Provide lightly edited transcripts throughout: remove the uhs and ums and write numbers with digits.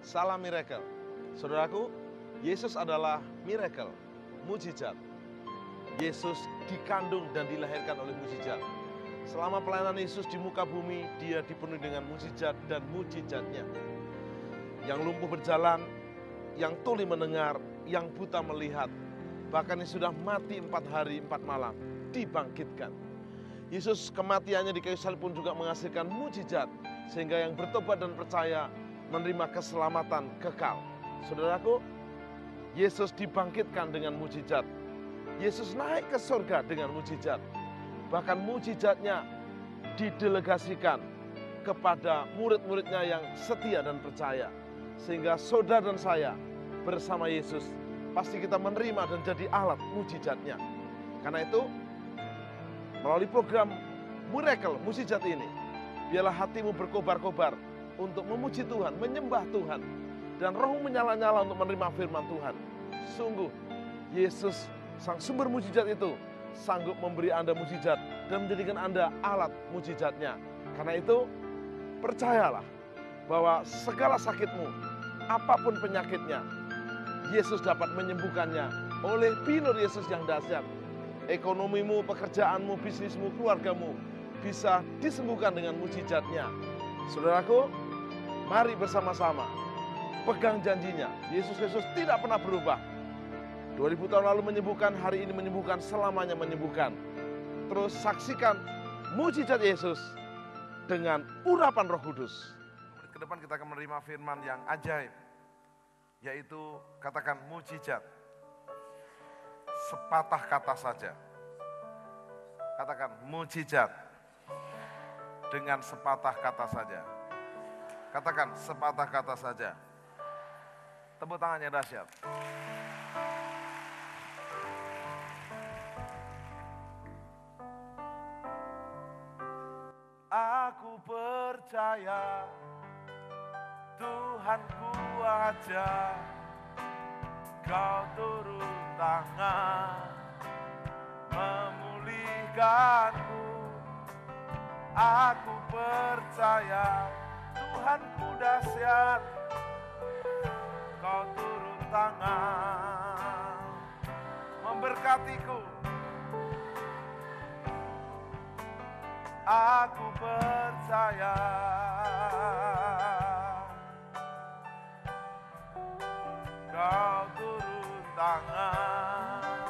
Salam miracle. Saudaraku, Yesus adalah miracle, mujizat. Yesus dikandung dan dilahirkan oleh mujizat. Selama pelayanan Yesus di muka bumi, dia dipenuhi dengan mujizat dan mujizatnya. Yang lumpuh berjalan, yang tuli mendengar, yang buta melihat, bahkan yang sudah mati 4 hari 4 malam, dibangkitkan. Yesus kematiannya di kayu salib pun juga menghasilkan mujizat, sehingga yang bertobat dan percaya menerima keselamatan kekal. Saudaraku, Yesus dibangkitkan dengan mujizat. Yesus naik ke surga dengan mujizat. Bahkan mujizatnya didelegasikan kepada murid-muridnya yang setia dan percaya. Sehingga saudara dan saya bersama Yesus pasti kita menerima dan jadi alat mujizatnya. Karena itu, melalui program Miracle, mujizat ini, biarlah hatimu berkobar-kobar untuk memuji Tuhan, menyembah Tuhan, dan rohmu menyala-nyala untuk menerima firman Tuhan. Sungguh, Yesus, sang sumber mujizat itu, sanggup memberi Anda mujizat dan menjadikan Anda alat mujizatnya. Karena itu, percayalah bahwa segala sakitmu, apapun penyakitnya, Yesus dapat menyembuhkannya oleh bilur Yesus yang dahsyat. Ekonomimu, pekerjaanmu, bisnismu, keluargamu bisa disembuhkan dengan mujizatnya. Saudaraku, mari bersama-sama pegang janjinya. Yesus Kristus tidak pernah berubah. 2000 tahun lalu menyembuhkan, hari ini menyembuhkan, selamanya menyembuhkan. Terus saksikan mujizat Yesus dengan urapan Roh Kudus. Ke depan kita akan menerima firman yang ajaib, yaitu katakan mujizat. Sepatah kata saja. Katakan mujizat dengan sepatah kata saja. Katakan sepatah kata saja. Tepuk tangannya dahsyat. Aku percaya Tuhanku aja, Kau turun tangan memulihkanku. Aku percaya Tuhanku dahsyat, Kau turun tangan memberkatiku. Aku percaya Kau turun tangan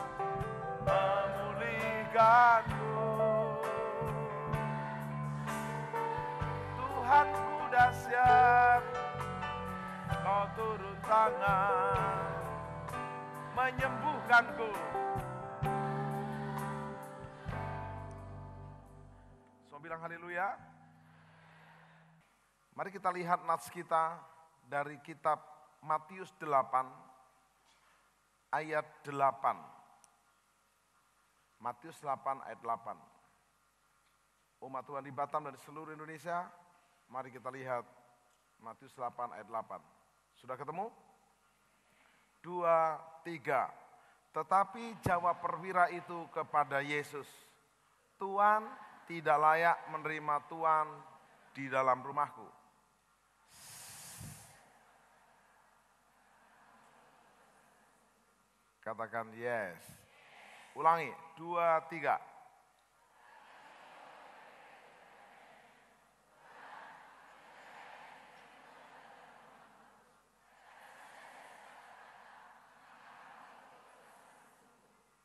memulihkanku. Tuhanku dahsyat, Kau turun tangan menyembuhkanku. So bilang haleluya. Mari kita lihat nats kita dari kitab Matius 8 ayat 8. Matius 8 ayat 8. Umat Tuhan di Batam dan di seluruh Indonesia, mari kita lihat Matius 8 ayat 8. Sudah ketemu? 2, 3. Tetapi jawab perwira itu kepada Yesus, Tuhan, tidak layak menerima Tuhan di dalam rumahku. Katakan yes. Ulangi, 2, 3.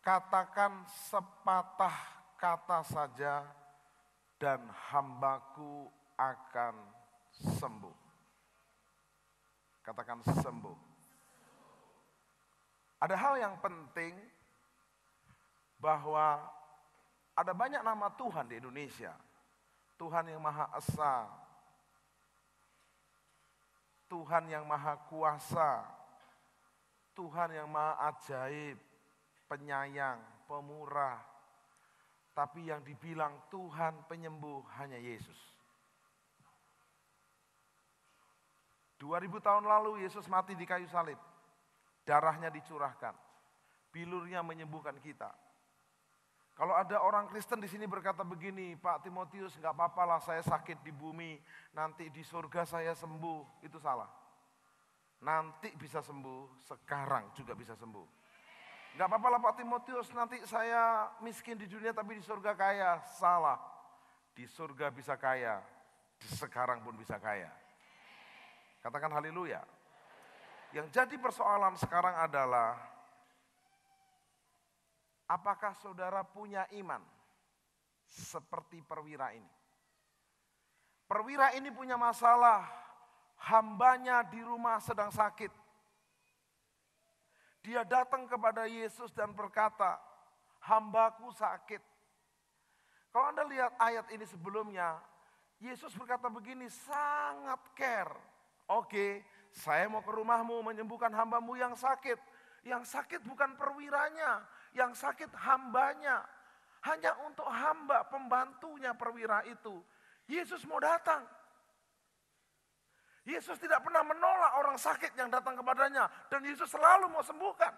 Katakan sepatah kata saja dan hambaku akan sembuh. Katakan sembuh. Ada hal yang penting bahwa ada banyak nama Tuhan di Indonesia. Tuhan yang Maha Esa, Tuhan yang Maha Kuasa, Tuhan yang Maha Ajaib, penyayang, pemurah. Tapi yang dibilang Tuhan penyembuh hanya Yesus. 2000 tahun lalu Yesus mati di kayu salib. Darahnya dicurahkan. Bilurnya menyembuhkan kita. Kalau ada orang Kristen di sini berkata begini, Pak Timotius, nggak apa-apa lah saya sakit di bumi, nanti di surga saya sembuh, itu salah. Nanti bisa sembuh, sekarang juga bisa sembuh. Gak apa-apa lah Pak Timotius, nanti saya miskin di dunia tapi di surga kaya. Salah, di surga bisa kaya, di sekarang pun bisa kaya. Katakan haleluya. Yang jadi persoalan sekarang adalah, apakah saudara punya iman seperti perwira ini? Perwira ini punya masalah, hambanya di rumah sedang sakit. Dia datang kepada Yesus dan berkata, hambaku sakit. Kalau Anda lihat ayat ini sebelumnya, Yesus berkata begini, sangat care. Oke, saya mau ke rumahmu menyembuhkan hambamu yang sakit. Yang sakit bukan perwiranya, yang sakit hambanya. Hanya untuk hamba, pembantunya perwira itu. Yesus mau datang. Yesus tidak pernah menolak orang sakit yang datang kepadanya. Dan Yesus selalu mau sembuhkan.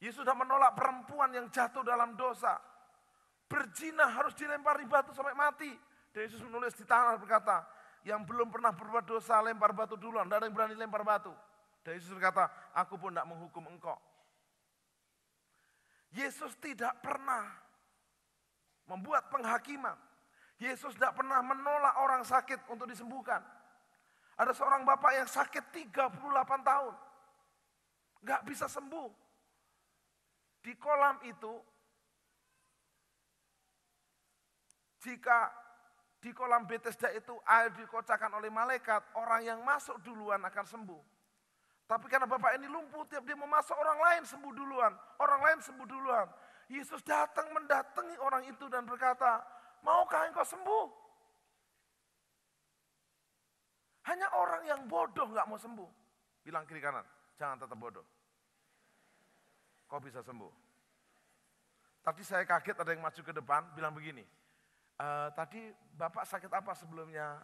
Yesus sudah menolak perempuan yang jatuh dalam dosa. Berzina harus dilempari batu sampai mati. Dan Yesus menulis di tanah berkata, yang belum pernah berbuat dosa lempar batu duluan. Tidak ada yang berani lempar batu. Dan Yesus berkata, aku pun tidak menghukum engkau. Yesus tidak pernah membuat penghakiman. Yesus tidak pernah menolak orang sakit untuk disembuhkan. Ada seorang bapak yang sakit 38 tahun. Gak bisa sembuh. Di kolam itu, jika di kolam Bethesda itu air dikocakkan oleh malaikat, orang yang masuk duluan akan sembuh. Tapi karena bapak ini lumpuh, tiap dia mau masuk orang lain sembuh duluan. Orang lain sembuh duluan. Yesus datang mendatangi orang itu dan berkata, maukah engkau sembuh? Hanya orang yang bodoh gak mau sembuh. Bilang kiri kanan, jangan tetap bodoh. Kau bisa sembuh. Tadi saya kaget ada yang maju ke depan, bilang begini. Tadi bapak sakit apa sebelumnya?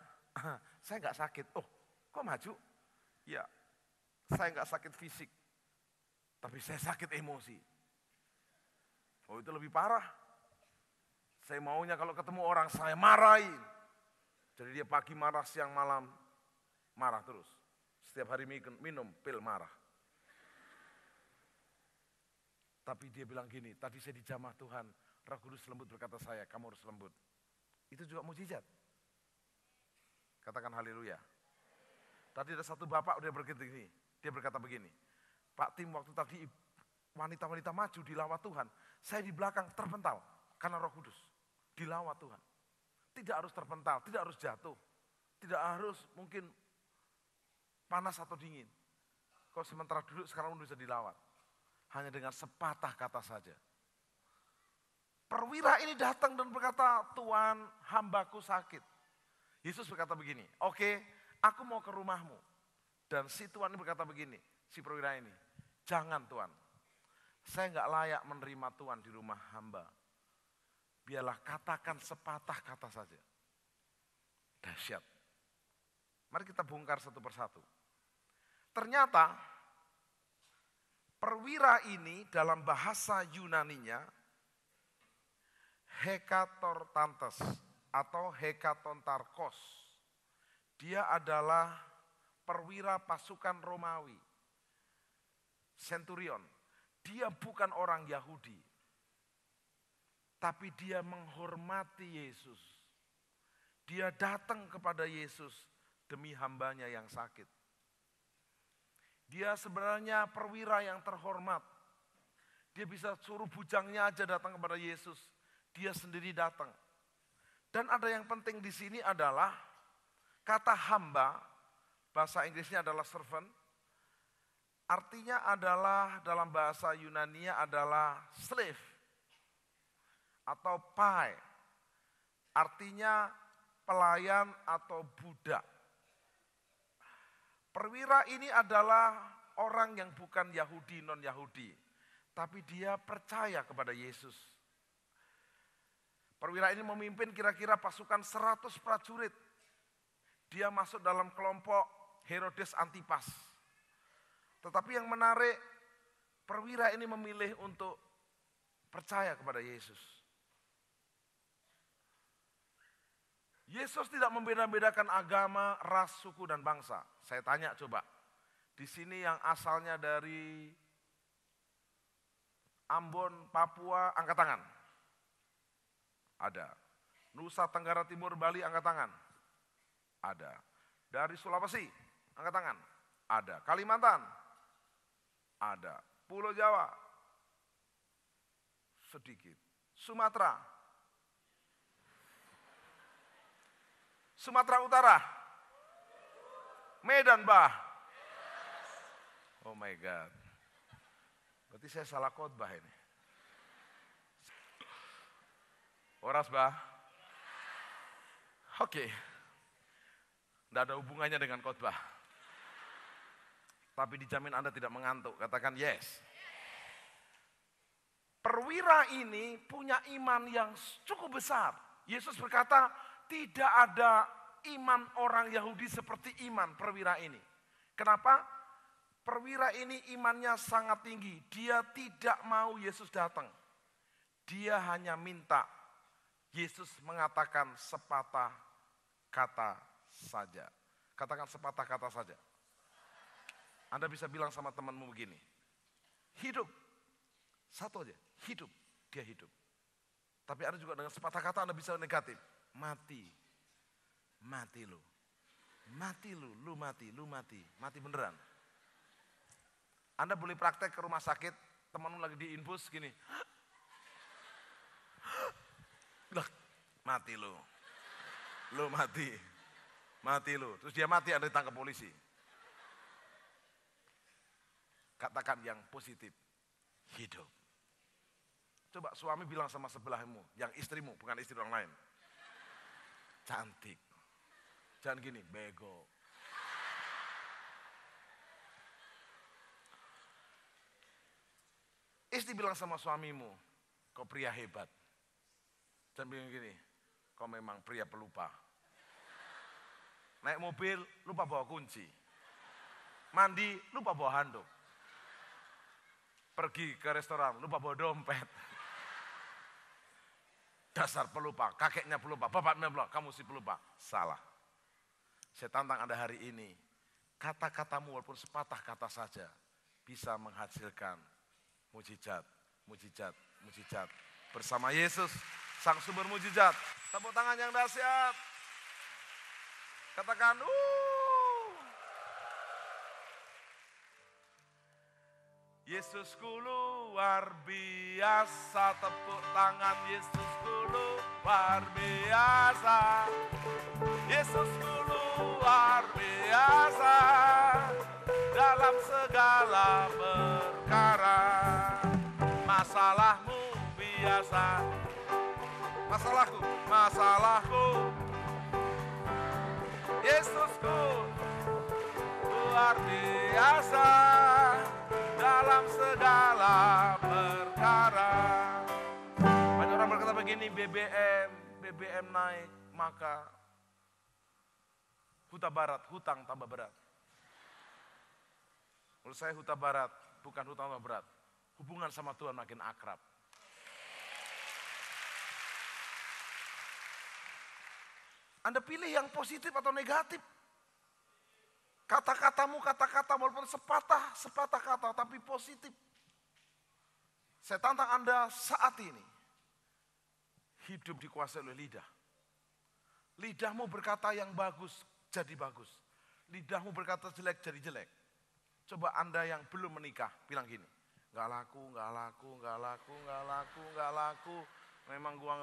Saya gak sakit. Oh, kok maju? Ya, saya gak sakit fisik. Tapi saya sakit emosi. Oh, itu lebih parah. Saya maunya kalau ketemu orang saya marahin. Jadi dia pagi marah, siang malam marah terus. Setiap hari minum pil marah. Tapi dia bilang gini, tadi saya dijamah Tuhan, Roh Kudus lembut berkata saya, kamu harus lembut. Itu juga mukjizat. Katakan haleluya. Tadi ada satu bapak dia berkata begini, Pak Tim waktu tadi wanita-wanita maju dilawat Tuhan, saya di belakang terpental karena Roh Kudus. Dilawat Tuhan. Tidak harus terpental, tidak harus jatuh. Tidak harus mungkin panas atau dingin. Kalau sementara duduk sekarang bisa dilawat. Hanya dengan sepatah kata saja. Perwira ini datang dan berkata, Tuhan hambaku sakit. Yesus berkata begini, oke, aku mau ke rumahmu. Dan si Tuhan ini berkata begini, si perwira ini, jangan Tuhan, saya nggak layak menerima Tuhan di rumah hamba. Biarlah katakan sepatah kata saja. Dahsyat. Mari kita bongkar satu persatu. Ternyata perwira ini dalam bahasa Yunaninya hekatortantes atau hekatontarkos. Dia adalah perwira pasukan Romawi. Centurion. Dia bukan orang Yahudi. Tapi dia menghormati Yesus. Dia datang kepada Yesus demi hambanya yang sakit. Dia sebenarnya perwira yang terhormat. Dia bisa suruh bujangnya aja datang kepada Yesus. Dia sendiri datang. Dan ada yang penting di sini adalah kata hamba, bahasa Inggrisnya adalah servant. Artinya adalah dalam bahasa Yunania adalah slave atau pai. Artinya pelayan atau budak. Perwira ini adalah orang yang bukan Yahudi, non-Yahudi. Tapi dia percaya kepada Yesus. Perwira ini memimpin kira-kira pasukan 100 prajurit. Dia masuk dalam kelompok Herodes Antipas. Tetapi yang menarik, perwira ini memilih untuk percaya kepada Yesus. Yesus tidak membeda-bedakan agama, ras, suku, dan bangsa. Saya tanya coba, di sini yang asalnya dari Ambon, Papua, angkat tangan. Ada. Nusa Tenggara Timur, Bali, angkat tangan. Ada. Dari Sulawesi, angkat tangan. Ada. Kalimantan, ada. Pulau Jawa, sedikit. Sumatera Utara, Medan, Bah. Oh my God. Berarti saya salah khotbah ini. Oras, Bah. Oke. Tidak ada hubungannya dengan khotbah. Tapi dijamin Anda tidak mengantuk. Katakan yes. Perwira ini punya iman yang cukup besar. Yesus berkata, tidak ada iman orang Yahudi seperti iman perwira ini. Kenapa? Perwira ini imannya sangat tinggi. Dia tidak mau Yesus datang. Dia hanya minta Yesus mengatakan sepatah kata saja. Katakan sepatah kata saja. Anda bisa bilang sama temanmu begini, hidup. Satu aja, hidup. Dia hidup. Tapi Anda juga dengan sepatah kata Anda bisa negatif. Mati. Mati lu. Mati lu, lu mati, lu mati. Mati beneran. Anda boleh praktek ke rumah sakit, temanmu lagi diinfus gini. Mati lu. Lu mati. Mati lu. Terus dia mati, Anda ditangkap polisi. Katakan yang positif. Hidup. Coba suami bilang sama sebelahmu, yang istrimu, bukan istri orang lain. Cantik. Jangan gini, bego. Istri bilang sama suamimu, kau pria hebat. Jangan bilang gini, kau memang pria pelupa. Naik mobil, lupa bawa kunci. Mandi, lupa bawa handuk. Pergi ke restoran, lupa bawa dompet. Dasar pelupa, kakeknya pelupa, bapaknya pelupa, kamu si pelupa. Salah. Saya tantang Anda hari ini, kata-katamu walaupun sepatah kata saja, bisa menghasilkan mujizat, mujizat, mujizat. Bersama Yesus, sang sumber mujizat. Tepuk tangan yang dahsyat. Katakan, Yesusku luar biasa, tepuk tangan. Yesusku luar biasa, Yesusku luar biasa, dalam segala perkara. Masalahmu biasa, masalahku, Yesusku luar biasa, dalam segala perkara. Banyak orang berkata begini, BBM naik, maka Huta Barat, hutang tambah berat. Menurut saya Huta Barat bukan hutang tambah berat. Hubungan sama Tuhan makin akrab. Anda pilih yang positif atau negatif. Kata-katamu, kata-kata walaupun sepatah kata, tapi positif. Saya tantang Anda saat ini, hidup dikuasai oleh lidah. Lidahmu berkata yang bagus, jadi bagus. Lidahmu berkata jelek, jadi jelek. Coba Anda yang belum menikah, bilang gini, gak laku, gak laku, gak laku, gak laku, gak laku. Memang gua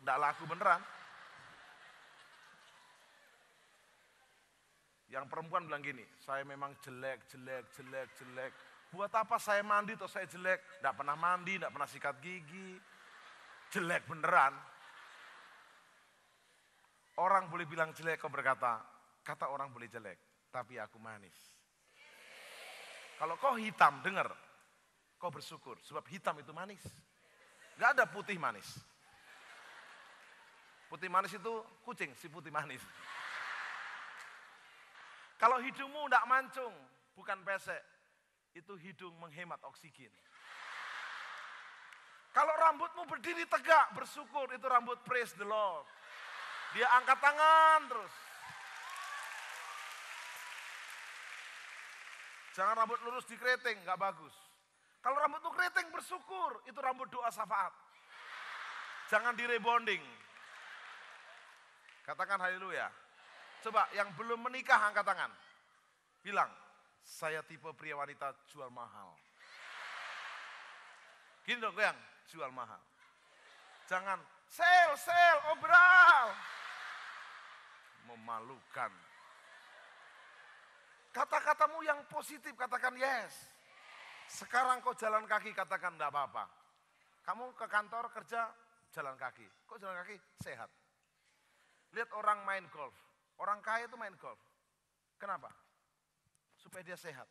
gak laku beneran. Yang perempuan bilang gini, saya memang jelek. Buat apa saya mandi atau saya jelek? Tidak pernah mandi, tidak pernah sikat gigi. Jelek beneran. Orang boleh bilang jelek, kau berkata, kata orang boleh jelek, tapi aku manis. Kalau kau hitam, dengar, kau bersyukur, sebab hitam itu manis. Gak ada putih manis. Putih manis itu kucing, si putih manis. Kalau hidungmu tidak mancung, bukan pesek, itu hidung menghemat oksigen. Kalau rambutmu berdiri tegak, bersyukur, itu rambut praise the Lord. Dia angkat tangan terus. Jangan rambut lurus di keriting, nggak bagus. Kalau rambut tuh keriting bersyukur, itu rambut doa syafaat. Jangan di rebonding. Katakan haleluya. Coba yang belum menikah angkat tangan. Bilang, saya tipe pria wanita jual mahal. Gini dong yang jual mahal. Jangan sel, obral. Memalukan. Kata-katamu yang positif, katakan yes. Sekarang kau jalan kaki, katakan enggak apa-apa. Kamu ke kantor kerja, jalan kaki. Kok jalan kaki? Sehat. Lihat orang main golf. Orang kaya itu main golf. Kenapa? Supaya dia sehat.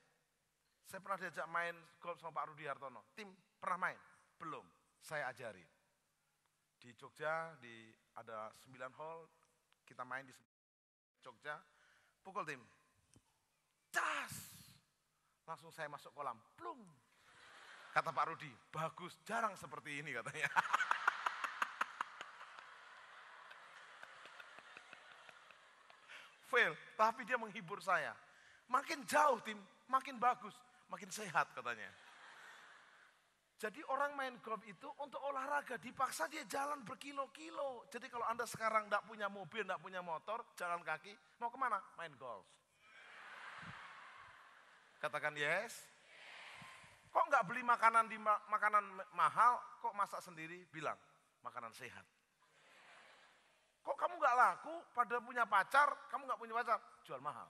Saya pernah diajak main golf sama Pak Rudi Hartono. Tim pernah main? Belum. Saya ajari. Di Jogja, ada 9 hole. Kita main di Jogja. Pukul tim. Cas. Langsung saya masuk kolam. Plum. Kata Pak Rudi, bagus, jarang seperti ini katanya. Fail, tapi dia menghibur saya. Makin jauh tim, makin bagus, makin sehat katanya. Jadi orang main golf itu untuk olahraga, dipaksa dia jalan berkilo-kilo. Jadi kalau Anda sekarang tidak punya mobil, tidak punya motor, jalan kaki, mau kemana? Main golf. Katakan yes. Kok nggak beli makanan makanan mahal, kok masak sendiri? Bilang, makanan sehat. Kok kamu nggak laku, pada punya pacar, kamu nggak punya pacar? Jual mahal.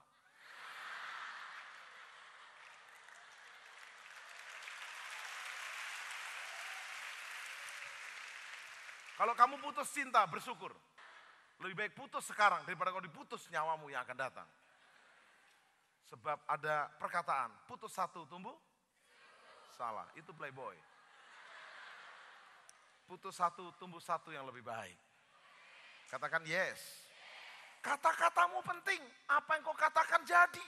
Kalau kamu putus cinta, bersyukur. Lebih baik putus sekarang daripada kau diputus nyawamu yang akan datang. Sebab ada perkataan, putus satu tumbuh? Salah, itu playboy. Putus satu tumbuh satu yang lebih baik. Katakan yes. Kata-katamu penting, apa yang kau katakan jadi.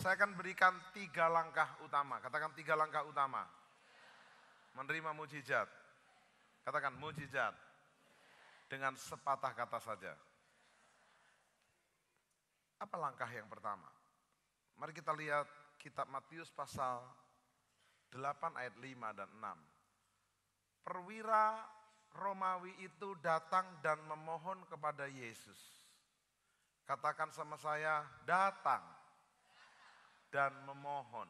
Saya akan berikan 3 langkah utama. Katakan 3 langkah utama. Menerima mujizat. Katakan mujizat. Dengan sepatah kata saja. Apa langkah yang pertama? Mari kita lihat kitab Matius pasal 8 ayat 5 dan 6. Perwira Romawi itu datang dan memohon kepada Yesus. Katakan sama saya, datang dan memohon.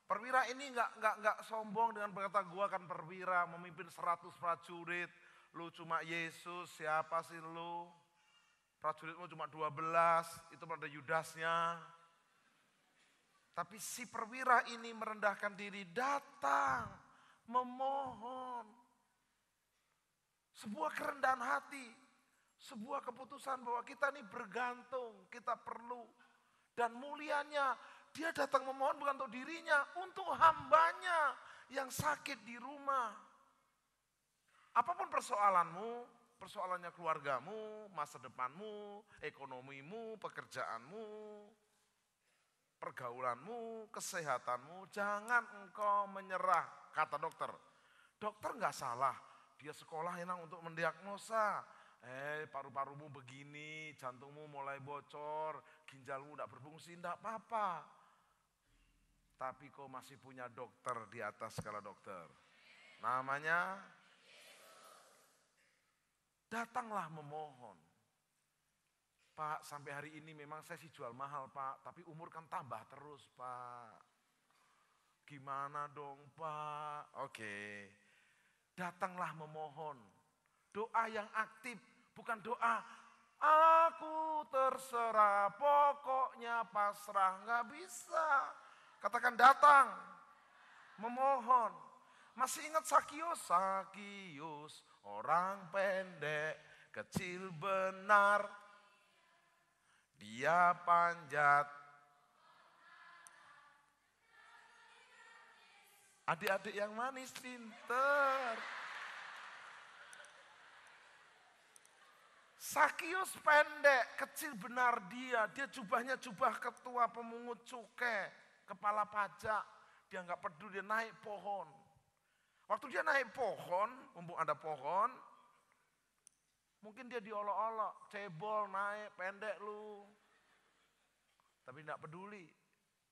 Perwira ini enggak sombong dengan berkata, gua kan perwira memimpin 100 prajurit. Lu cuma Yesus, siapa sih lu? Prajuritmu cuma 12, itu pada Yudasnya. Tapi si perwira ini merendahkan diri, datang, memohon. Sebuah kerendahan hati, sebuah keputusan bahwa kita ini bergantung, kita perlu. Dan mulianya, dia datang memohon bukan untuk dirinya, untuk hambanya yang sakit di rumah. Apapun persoalanmu, persoalannya keluargamu, masa depanmu, ekonomimu, pekerjaanmu, pergaulanmu, kesehatanmu, jangan engkau menyerah, kata dokter. Dokter enggak salah, dia sekolah enak untuk mendiagnosa. Paru-parumu begini, jantungmu mulai bocor, ginjalmu enggak berfungsi, enggak apa-apa. Tapi kau masih punya dokter di atas segala dokter. Namanya datanglah memohon. Pak, sampai hari ini memang saya sih jual mahal Pak, tapi umur kan tambah terus Pak. Gimana dong Pak? Oke. Datanglah memohon. Doa yang aktif, bukan doa aku terserah, pokoknya pasrah, nggak bisa. Katakan datang, memohon. Masih ingat Sakius? Sakius, orang pendek, kecil benar. Dia panjat. Adik-adik yang manis, pinter. Sakius pendek, kecil benar dia. Dia jubahnya jubah ketua pemungut cukai, kepala pajak. Dia nggak peduli, dia naik pohon. Waktu dia naik pohon, mumpung ada pohon, Mungkin dia diolok-olok, cebol, naik, pendek lu. Tapi tidak peduli.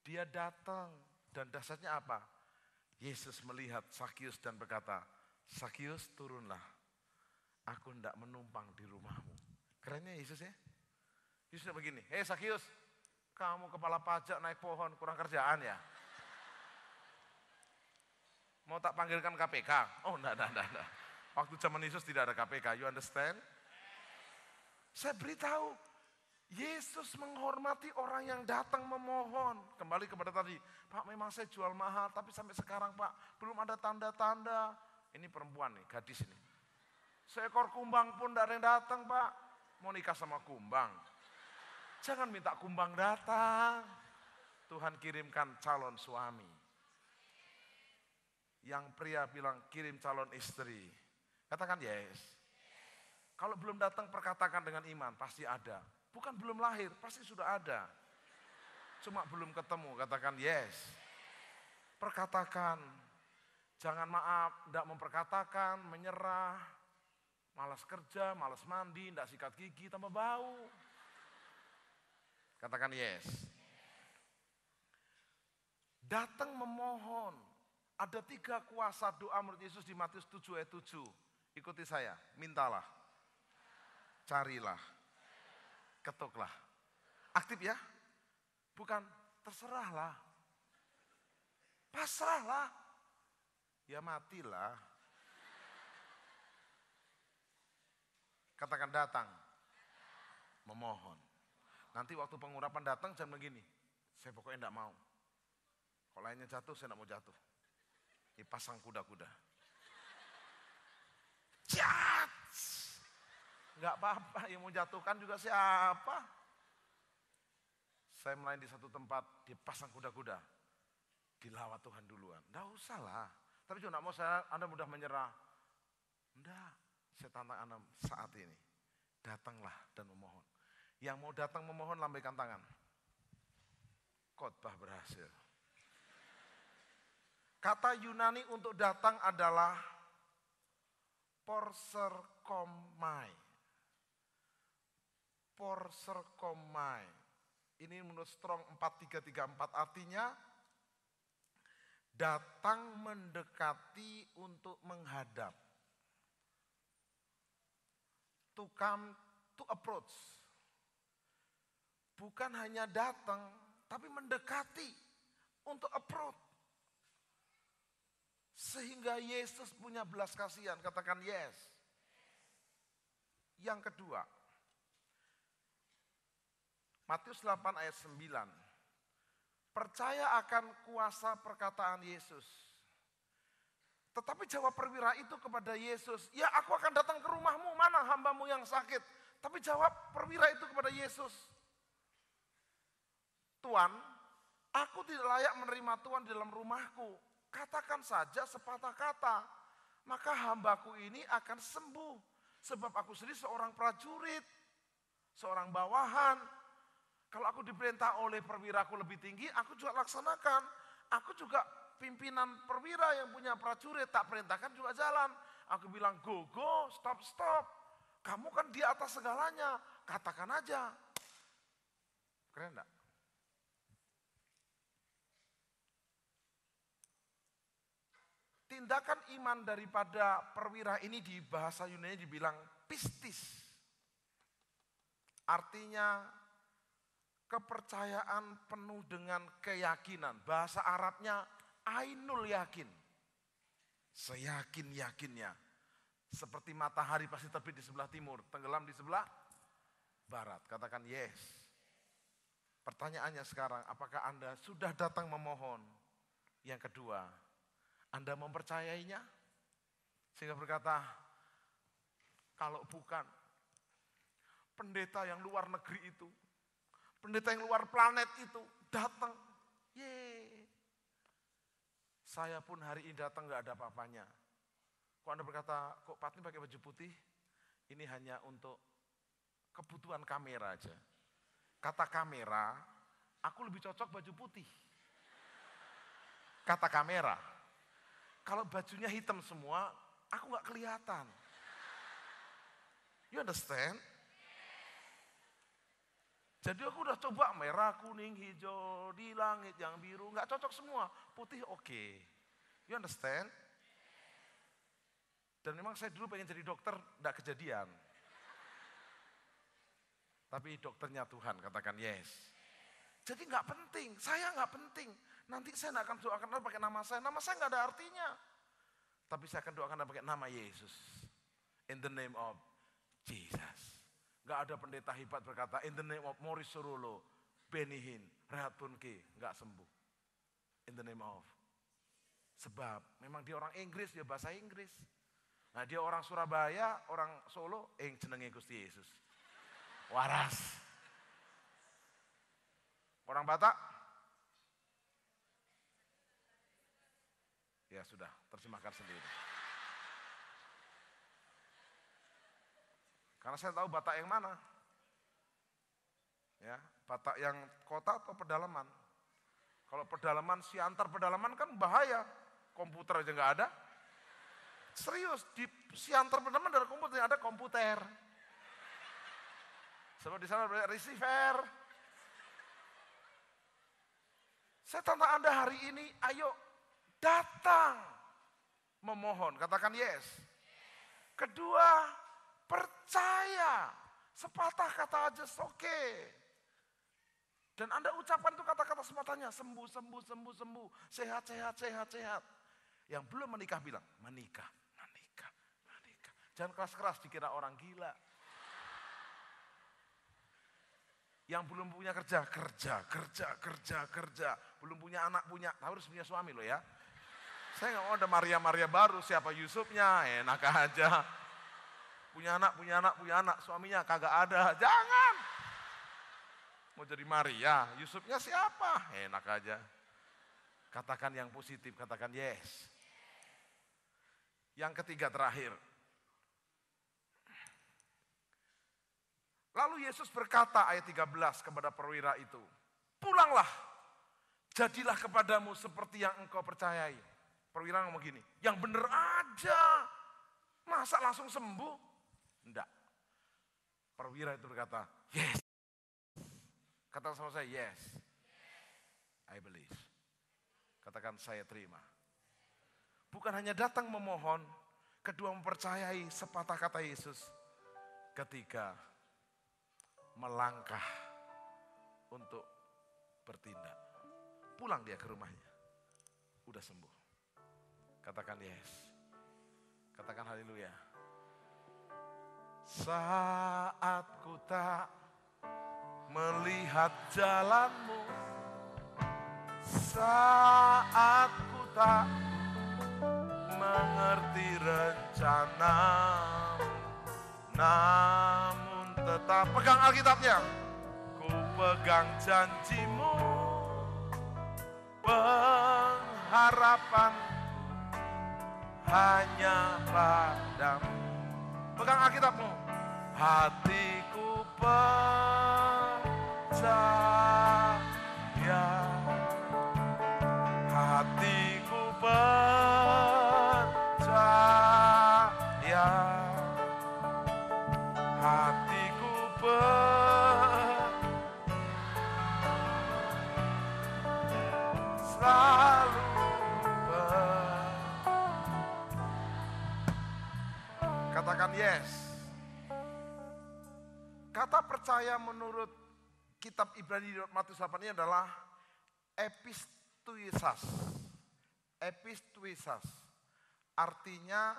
Dia datang. Dan dasarnya apa? Yesus melihat Zakius dan berkata, Zakius turunlah. Aku tidak menumpang di rumahmu. Kerennya Yesus ya. Yesus begini, hei Zakius, kamu kepala pajak naik pohon, kurang kerjaan ya? Mau tak panggilkan KPK? Oh enggak. Waktu zaman Yesus tidak ada KPK, you understand? Saya beritahu, Yesus menghormati orang yang datang memohon. Kembali kepada tadi, Pak memang saya jual mahal, tapi sampai sekarang Pak belum ada tanda-tanda. Ini perempuan nih, gadis ini. Seekor kumbang pun tidak ada yang datang Pak. Mau nikah sama kumbang. Jangan minta kumbang datang. Tuhan kirimkan calon suami. Yang pria bilang kirim calon istri. Katakan yes. Kalau belum datang perkatakan dengan iman, pasti ada. Bukan belum lahir, pasti sudah ada. Cuma belum ketemu, katakan yes. Perkatakan, jangan maaf, tidak memperkatakan, menyerah, malas kerja, malas mandi, tidak sikat gigi, tambah bau. Katakan yes. Datang memohon. Ada 3 kuasa doa menurut Yesus di Matius 7 ayat 7. Ikuti saya, mintalah, carilah, ketuklah. Aktif ya? Bukan terserahlah. Pasrahlah. Ya matilah. Katakan datang. Memohon. Nanti waktu pengurapan datang jangan begini. Saya pokoknya enggak mau. Kalau lainnya jatuh, saya enggak mau jatuh. Ini pasang kuda-kuda. Cat! Enggak apa-apa, yang mau jatuhkan juga siapa? Saya melayani di satu tempat, dia pasang kuda-kuda. Dilawat Tuhan duluan. Enggak usah lah. Tapi juga enggak mau Anda mudah menyerah. Enggak, saya tantang Anda saat ini. Datanglah dan memohon. Yang mau datang memohon lambaikan tangan. Khotbah berhasil. Kata Yunani untuk datang adalah porserkomai. Porserkomai. Ini menurut Strong 4334 artinya datang mendekati untuk menghadap. To come, to approach. Bukan hanya datang, tapi mendekati untuk approach. Sehingga Yesus punya belas kasihan, katakan yes. Yang kedua, Matius 8 ayat 9. Percaya akan kuasa perkataan Yesus. Tetapi jawab perwira itu kepada Yesus, ya aku akan datang ke rumahmu, mana hambamu yang sakit. Tapi jawab perwira itu kepada Yesus, Tuan, aku tidak layak menerima Tuhan di dalam rumahku. Katakan saja sepatah kata, maka hambaku ini akan sembuh. Sebab aku sendiri seorang prajurit, seorang bawahan. Kalau aku diperintah oleh perwiraku lebih tinggi, aku juga laksanakan. Aku juga pimpinan perwira yang punya prajurit, tak perintahkan juga jalan. Aku bilang go, stop. Kamu kan di atas segalanya, katakan aja. Keren enggak? Tindakan iman daripada perwira ini di bahasa Yunani dibilang pistis. Artinya kepercayaan penuh dengan keyakinan. Bahasa Arabnya ainul yakin. Seyakin-yakinnya. Seperti matahari pasti terbit di sebelah timur, tenggelam di sebelah barat. Katakan yes. Pertanyaannya sekarang, apakah Anda sudah datang memohon? Yang kedua, Anda mempercayainya? Sehingga berkata, kalau bukan pendeta yang luar negeri itu, pendeta yang luar planet itu datang, saya pun hari ini datang gak ada apa-apanya. Kok Anda berkata, kok Patni pakai baju putih? Ini hanya untuk kebutuhan kamera aja. Kata kamera, aku lebih cocok baju putih. Kata kamera, kalau bajunya hitam semua, aku gak kelihatan. You understand? Jadi aku udah coba merah, kuning, hijau, di langit yang biru, nggak cocok semua. Putih oke. You understand? Dan memang saya dulu pengen jadi dokter, nggak kejadian. Tapi dokternya Tuhan, katakan yes. Jadi nggak penting, saya nggak penting. Nanti saya nggak akan doakan pakai nama saya nggak ada artinya. Tapi saya akan doakan pakai nama Yesus. In the name of Jesus. Gak ada pendeta hebat berkata, in the name of Morris Sorolo, Benny Hinn, Rehat Punke, gak sembuh. In the name of. Sebab memang dia orang Inggris, dia bahasa Inggris. Nah dia orang Surabaya, orang Solo, jenenge Gusti Yesus. Waras. Orang Batak? Ya sudah, terjemahkan sendiri. Karena saya tahu Batak yang mana. Ya, Batak yang kota atau pedalaman. Kalau pedalaman, Siantar pedalaman kan bahaya. Komputer aja nggak ada. Serius, di Siantar pedalaman ada komputer. Sebab di sana ada receiver. Saya tantang Anda hari ini, ayo datang. Memohon, katakan yes. Kedua, percaya, sepatah kata aja oke. Dan Anda ucapkan itu kata-kata sematanya, sembuh, sembuh, sembuh, sembuh, sehat, sehat, sehat, sehat. Yang belum menikah bilang, menikah, menikah, menikah. Jangan keras-keras dikira orang gila. Yang belum punya kerja, kerja, kerja, kerja, kerja. Belum punya anak, harus punya suami loh ya. Saya nggak mau ada Maria-Maria baru, siapa Yusufnya, enak aja. Punya anak, suaminya kagak ada. Jangan. Mau jadi Maria, Yusufnya siapa? Enak aja. Katakan yang positif, katakan yes. Yang ketiga terakhir. Lalu Yesus berkata ayat 13 kepada perwira itu. Pulanglah, jadilah kepadamu seperti yang engkau percayai. Perwira ngomong gini, yang bener aja. Masa langsung sembuh? Enggak. Perwira itu berkata, yes. Katakan sama saya, yes. I believe. Katakan saya terima. Bukan hanya datang memohon, kedua mempercayai sepatah kata Yesus. Ketiga, melangkah untuk bertindak. Pulang dia ke rumahnya. Udah sembuh. Katakan yes. Katakan haleluya. Saat ku tak melihat jalanmu, saat ku tak mengerti rencanamu, namun tetap pegang Alkitabnya. Ku pegang janjimu, pengharapan hanya padamu. Pegang Alkitabmu. Hatiku percaya, hatiku percaya, hatiku selalu katakan yes. Kata percaya menurut kitab Ibrani Matius 8 ini adalah epistuisas. Epistuisas. Artinya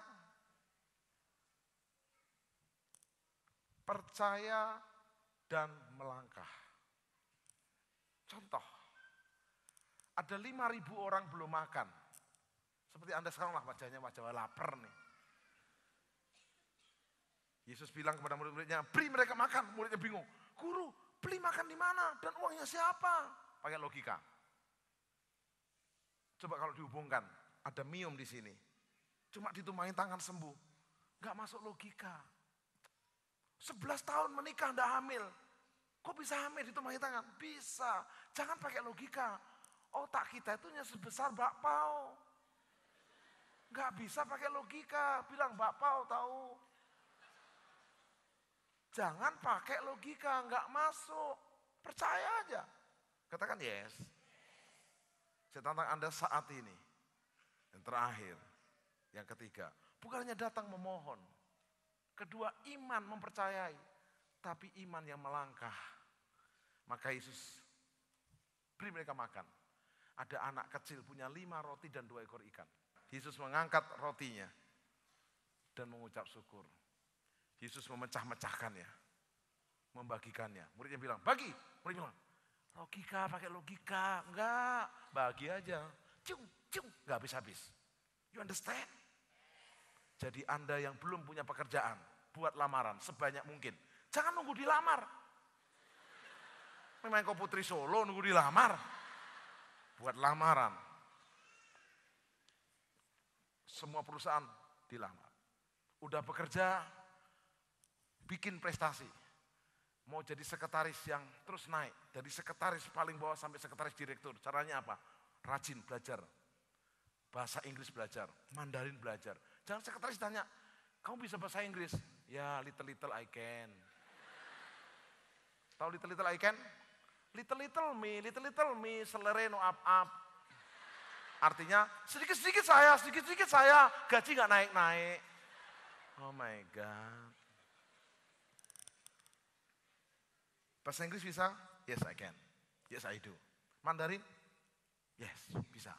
percaya dan melangkah. Contoh, ada 5.000 orang belum makan. Seperti Anda sekarang lah wajahnya wajah lapar nih. Yesus bilang kepada murid-muridnya, beri mereka makan. Muridnya bingung, guru beli makan di mana dan uangnya siapa? Pakai logika. Coba kalau dihubungkan, ada mium di sini. Cuma ditumpahin tangan sembuh. Gak masuk logika. 11 tahun menikah ndak hamil. Kok bisa hamil ditumpahin tangan? Bisa. Jangan pakai logika. Otak kita itu hanya sebesar bakpao. Gak bisa pakai logika. Bilang bakpao tahu. Jangan pakai logika, nggak masuk. Percaya aja. Katakan yes. Saya tantang Anda saat ini. Yang terakhir, yang ketiga. Bukan hanya datang memohon. Kedua, iman mempercayai. Tapi iman yang melangkah. Maka Yesus beri mereka makan. Ada anak kecil punya 5 roti dan 2 ekor ikan. Yesus mengangkat rotinya dan mengucap syukur. Yesus memecah-mecahkannya, membagikannya. Muridnya bilang, bagi. Muridnya bilang, logika, pakai logika. Enggak, bagi aja. Cung, enggak habis-habis. You understand? Jadi Anda yang belum punya pekerjaan, buat lamaran sebanyak mungkin. Jangan nunggu dilamar. Memang kau putri Solo nunggu dilamar. Buat lamaran. Semua perusahaan dilamar. Udah bekerja, bikin prestasi. Mau jadi sekretaris yang terus naik. Dari sekretaris paling bawah sampai sekretaris direktur. Caranya apa? Rajin belajar. Bahasa Inggris belajar. Mandarin belajar. Jangan sekretaris tanya, kamu bisa bahasa Inggris? Ya, little I can. Tahu little I can? Little me, selere no up. Artinya, sedikit-sedikit saya, gaji gak naik-naik. Oh my God. Bahasa Inggris bisa? Yes, I can. Yes, I do. Mandarin? Yes, bisa.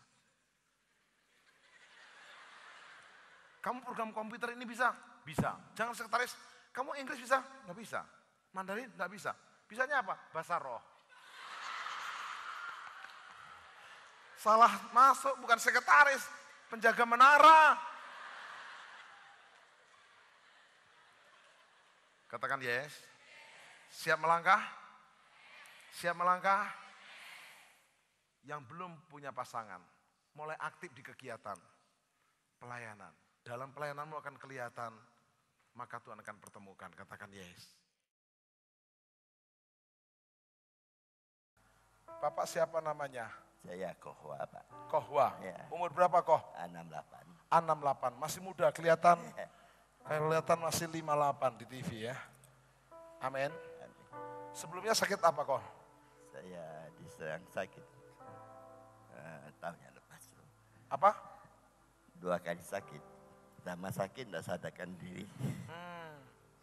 Kamu program komputer ini bisa? Bisa. Jangan sekretaris, kamu Inggris bisa? Nggak bisa. Mandarin? Nggak bisa. Bisanya apa? Bahasa roh. Salah masuk, bukan sekretaris, penjaga menara. Katakan yes. Siap melangkah? Siap melangkah? Yang belum punya pasangan, mulai aktif di kegiatan pelayanan. Dalam pelayananmu akan kelihatan, maka Tuhan akan pertemukan. Katakan yes. Bapak siapa namanya? Saya Kohwa, Pak. Kohwa. Ya. Umur berapa Koh? 68. 68. Masih muda, kelihatan masih 58 di TV ya. Amin. Sebelumnya sakit apa Koh? Saya diserang sakit tahun yang lepas. Apa? 2 kali sakit. Pertama sakit tidak sadarkan diri.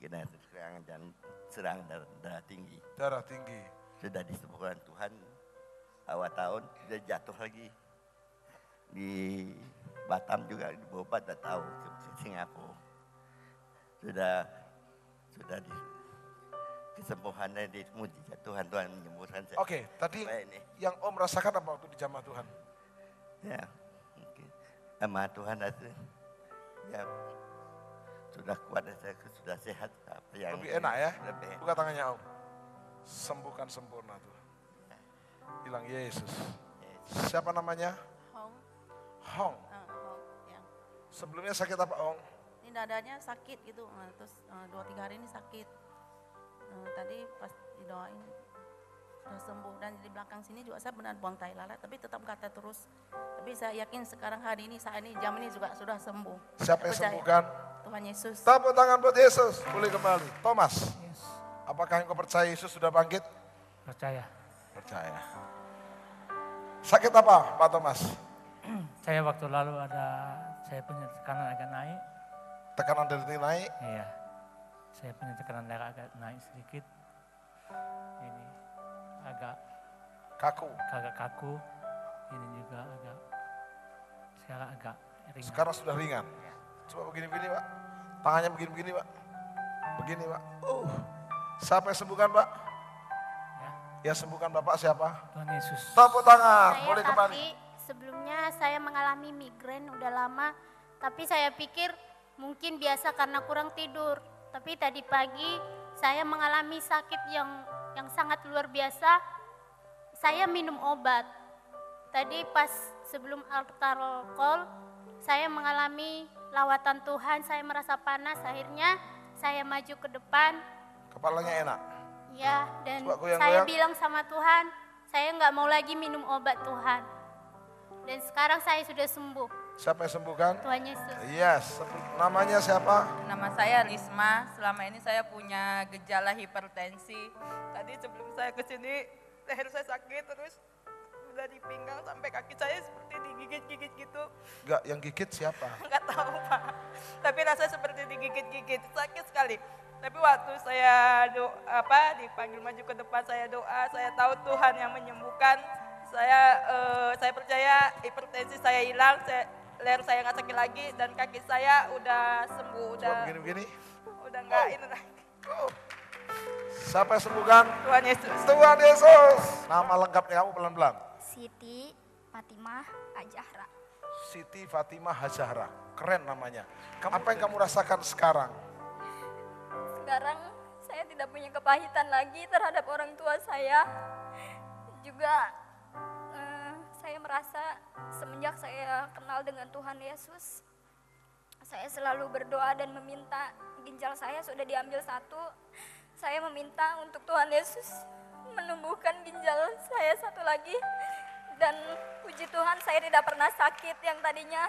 Kena serang darah tinggi. Darah tinggi. Sudah disembuhkan Tuhan. Awal tahun sudah jatuh lagi. Di Batam juga di Bobat tak tahu ke Singapura. Sudah di kesembuhannya di mujizat Tuhan menyembuhkan saya. Oke, tadi yang Om rasakan apa waktu di jamaah Tuhan? Ya, mungkin sama Tuhan itu ya sudah kuat, saya sudah sehat. Apa yang Lebih enak ya? Lebih enak. Buka tangannya Om. Sembuhkan sempurna Tuhan. Bilang Yesus. Siapa namanya? Hong. Hong. Hong, ya. Sebelumnya sakit apa Hong? Ini dadanya sakit gitu, terus 2-3 hari ini sakit. Tadi pas didoain sudah sembuh, dan di belakang sini juga saya benar buang tai lalat, tapi tetap kata terus. Tapi saya yakin sekarang hari ini, saat ini, jam ini juga sudah sembuh. Siapa yang Percaya. sembuhkan? Tuhan Yesus. Tepuk tangan buat Yesus. Boleh kembali. Thomas, Yes, apakah engkau percaya Yesus sudah bangkit? percaya. Percaya. Sakit apa Pak Thomas? Saya waktu lalu saya punya tekanan agak naik. Tekanan darah tinggi naik. Iya, saya punya tekanan darah agak naik sedikit. Ini agak Kaku. kaku. Ini juga sekarang agak ringan. Sekarang sudah ringan. Coba begini-begini Pak. Tangannya begini-begini Pak. Begini Pak. Siapa yang sembuhkan Pak? Ya, Ya sembuhkan Bapak siapa? Tuhan Yesus. Tepuk tangan. Saya Boleh kembali. Tati, sebelumnya saya mengalami migrain udah lama, tapi saya pikir mungkin biasa karena kurang tidur. Tapi tadi pagi saya mengalami sakit yang sangat luar biasa. Saya minum obat. Tadi pas sebelum altar call, saya mengalami lawatan Tuhan, saya merasa panas, akhirnya saya maju ke depan. Kepalanya enak. Ya, dan Coba goyang-goyang. saya bilang sama Tuhan, saya nggak mau lagi minum obat Tuhan. Dan sekarang saya sudah sembuh. Siapa yang sembuhkan? Tuhan Yesus. Yes. Namanya siapa? Nama saya Risma, selama ini saya punya gejala hipertensi. Tadi sebelum saya ke sini, leher saya sakit terus dari pinggang sampai kaki saya seperti digigit-gigit gitu. Enggak, yang gigit siapa? Enggak tahu Pak, tapi rasanya seperti digigit-gigit, sakit sekali. Tapi waktu saya dipanggil maju ke depan, saya doa, saya tahu Tuhan yang menyembuhkan. Saya percaya hipertensi saya hilang, leher saya nggak sakit lagi dan kaki saya udah sembuh, udah nggak ini lagi. Siapa yang sembuhkan? Tuhan Yesus. Tuhan Yesus. Nama lengkapnya kamu pelan-pelan. Siti Fatimah Hajahra. Siti Fatimah Hajahra. Keren namanya. Apa yang kamu rasakan sekarang? Sekarang saya tidak punya kepahitan lagi terhadap orang tua saya. Juga saya merasa semenjak saya kenal dengan Tuhan Yesus, saya selalu berdoa dan meminta ginjal saya sudah diambil satu. Saya meminta untuk Tuhan Yesus menumbuhkan ginjal saya satu lagi. Dan puji Tuhan saya tidak pernah sakit, yang tadinya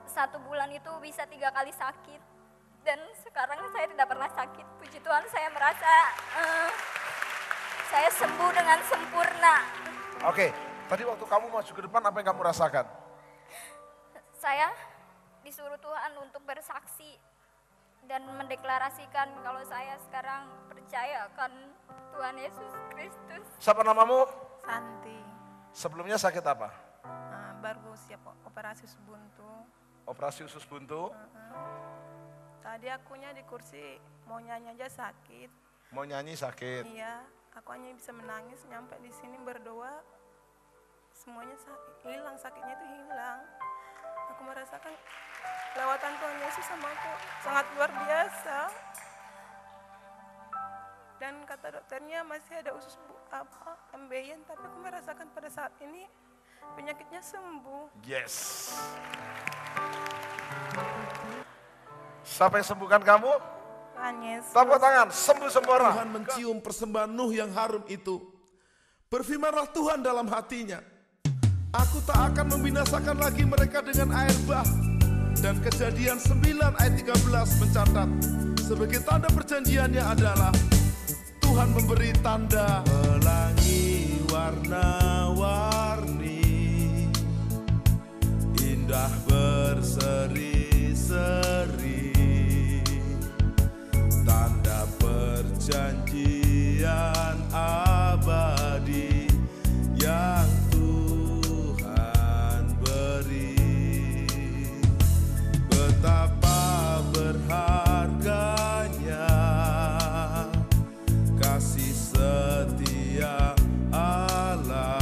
1 bulan itu bisa 3 kali sakit. Dan sekarang saya tidak pernah sakit. Puji Tuhan saya merasa saya sembuh dengan sempurna. Oke, tadi waktu kamu maju ke depan apa yang kamu rasakan? Saya disuruh Tuhan untuk bersaksi dan mendeklarasikan kalau saya sekarang percaya akan Tuhan Yesus Kristus. Siapa namamu? Santi. Sebelumnya sakit apa? Baru siap operasi usus buntu. Operasi usus buntu. Tadi akunya di kursi mau nyanyi aja sakit. Mau nyanyi sakit. Iya, aku hanya bisa menangis, nyampe di sini berdoa, semuanya hilang, sakitnya itu hilang. Aku merasakan lewatan Tuhan Yesus sama aku sangat luar biasa. Dan kata dokternya masih ada usus embyen, tapi aku merasakan pada saat ini penyakitnya sembuh. Yes. Siapa yang sembuhkan kamu? Tuhan Yesus. Tepuk tangan, sembuh semua orang. Tuhan mencium persembahan Nuh yang harum itu. Berfirmanlah Tuhan dalam hatinya, aku tak akan membinasakan lagi mereka dengan air bah. Dan Kejadian 9 ayat 13 mencatat, sebagai tanda perjanjiannya adalah Tuhan memberi tanda pelangi warna-warni, indah berseri-seri, tanda perjanjian abadi yang Tuhan beri. Betapa berharganya kasih setia Allah